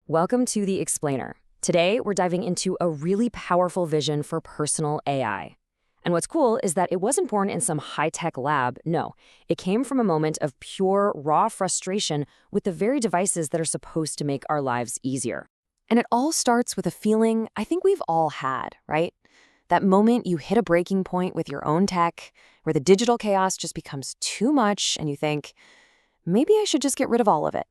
Welcome to The Explainer. Today, we're diving into a really powerful vision for personal AI. And what's cool is that it wasn't born in some high-tech lab. No, it came from a moment of pure, raw frustration with the very devices that are supposed to make our lives easier. And it all starts with a feeling I think we've all had, right? That moment you hit a breaking point with your own tech, where the digital chaos just becomes too much and you think, maybe I should just get rid of all of it.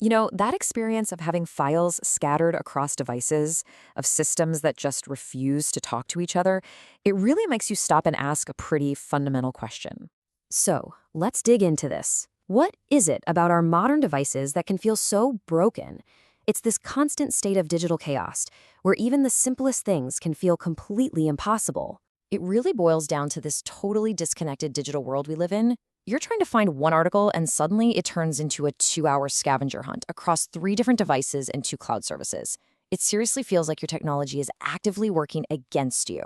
You know, that experience of having files scattered across devices, of systems that just refuse to talk to each other, it really makes you stop and ask a pretty fundamental question. So, let's dig into this. What is it about our modern devices that can feel so broken? It's this constant state of digital chaos, where even the simplest things can feel completely impossible. It really boils down to this totally disconnected digital world we live in. You're trying to find one article and suddenly it turns into a 2-hour scavenger hunt across 3 different devices and 2 cloud services. It seriously feels like your technology is actively working against you.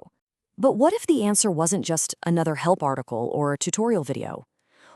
But what if the answer wasn't just another help article or a tutorial video?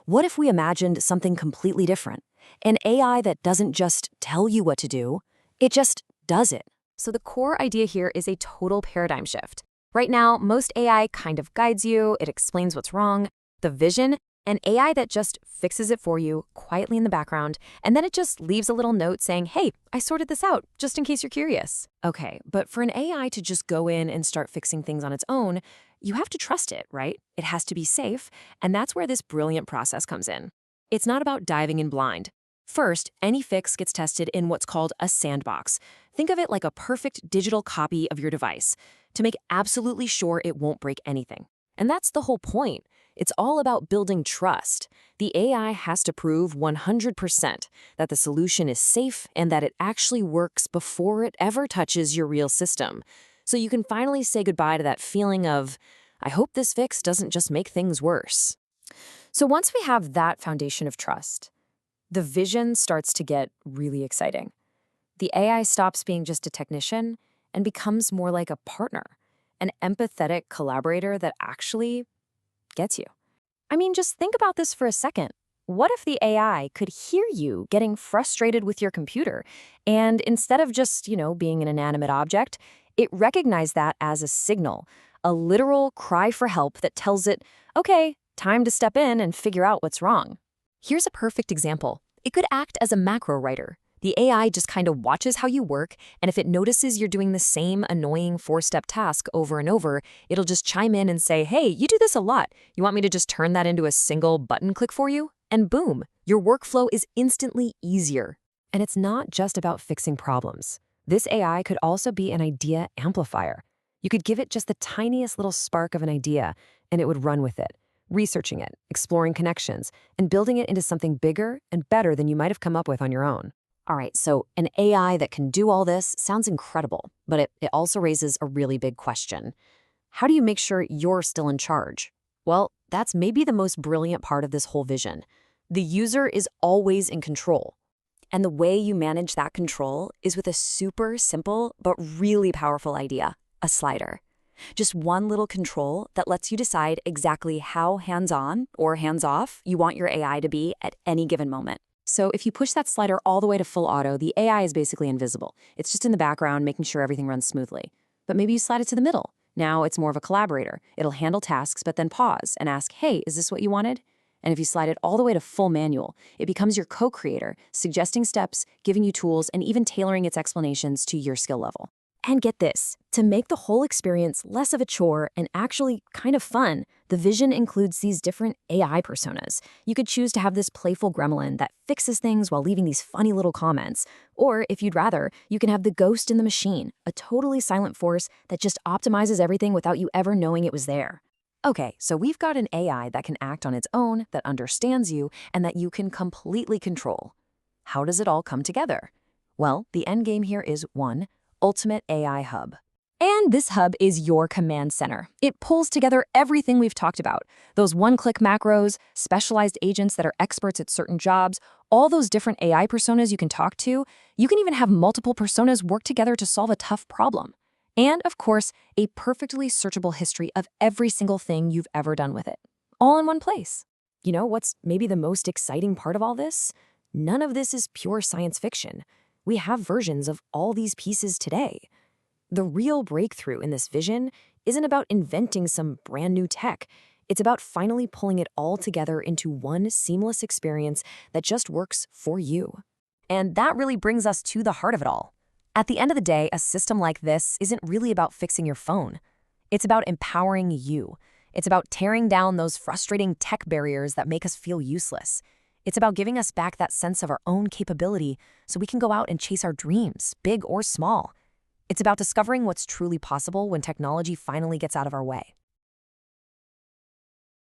What if we imagined something completely different? An AI that doesn't just tell you what to do, it just does it. So the core idea here is a total paradigm shift. Right now, most AI kind of guides you, it explains what's wrong. The vision? An AI that just fixes it for you quietly in the background, and then it just leaves a little note saying, hey, I sorted this out, just in case you're curious. Okay, but for an AI to just go in and start fixing things on its own, you have to trust it, right? It has to be safe, and that's where this brilliant process comes in. It's not about diving in blind. First, any fix gets tested in what's called a sandbox. Think of it like a perfect digital copy of your device, to make absolutely sure it won't break anything. And that's the whole point. It's all about building trust. The AI has to prove 100% that the solution is safe and that it actually works before it ever touches your real system. So you can finally say goodbye to that feeling of, I hope this fix doesn't just make things worse. So once we have that foundation of trust, the vision starts to get really exciting. The AI stops being just a technician and becomes more like a partner, an empathetic collaborator that actually gets you. I mean, just think about this for a second. What if the AI could hear you getting frustrated with your computer, and instead of just, being an inanimate object, it recognized that as a signal, a literal cry for help that tells it, okay, time to step in and figure out what's wrong. Here's a perfect example. It could act as a macro writer. The AI just kind of watches how you work, and if it notices you're doing the same annoying 4-step task over and over, it'll just chime in and say, hey, you do this a lot. You want me to just turn that into a single button click for you? And boom, your workflow is instantly easier. And it's not just about fixing problems. This AI could also be an idea amplifier. You could give it just the tiniest little spark of an idea, and it would run with it, researching it, exploring connections, and building it into something bigger and better than you might have come up with on your own. All right, so an AI that can do all this sounds incredible, but it also raises a really big question. How do you make sure you're still in charge? Well, that's maybe the most brilliant part of this whole vision. The user is always in control. And the way you manage that control is with a super simple but really powerful idea, a slider. Just one little control that lets you decide exactly how hands-on or hands-off you want your AI to be at any given moment. So if you push that slider all the way to full auto, the AI is basically invisible. It's just in the background, making sure everything runs smoothly. But maybe you slide it to the middle. Now it's more of a collaborator. It'll handle tasks, but then pause and ask, hey, is this what you wanted? And if you slide it all the way to full manual, it becomes your co-creator, suggesting steps, giving you tools, and even tailoring its explanations to your skill level. And get this, to make the whole experience less of a chore and actually kind of fun, the vision includes these different AI personas. You could choose to have this playful gremlin that fixes things while leaving these funny little comments. Or if you'd rather, you can have the ghost in the machine, a totally silent force that just optimizes everything without you ever knowing it was there. Okay, so we've got an AI that can act on its own, that understands you, and that you can completely control. How does it all come together? Well, the end game here is 1. Ultimate AI Hub. And this hub is your command center. It pulls together everything we've talked about. Those one-click macros, specialized agents that are experts at certain jobs, all those different AI personas you can talk to. You can even have multiple personas work together to solve a tough problem. And, of course, a perfectly searchable history of every single thing you've ever done with it, all in one place. You know what's maybe the most exciting part of all this? None of this is pure science fiction. we have versions of all these pieces today. The real breakthrough in this vision isn't about inventing some brand new tech. It's about finally pulling it all together into one seamless experience that just works for you. And that really brings us to the heart of it all. At the end of the day, a system like this isn't really about fixing your phone. It's about empowering you. It's about tearing down those frustrating tech barriers that make us feel useless. It's about giving us back that sense of our own capability so we can go out and chase our dreams, big or small. It's about discovering what's truly possible when technology finally gets out of our way.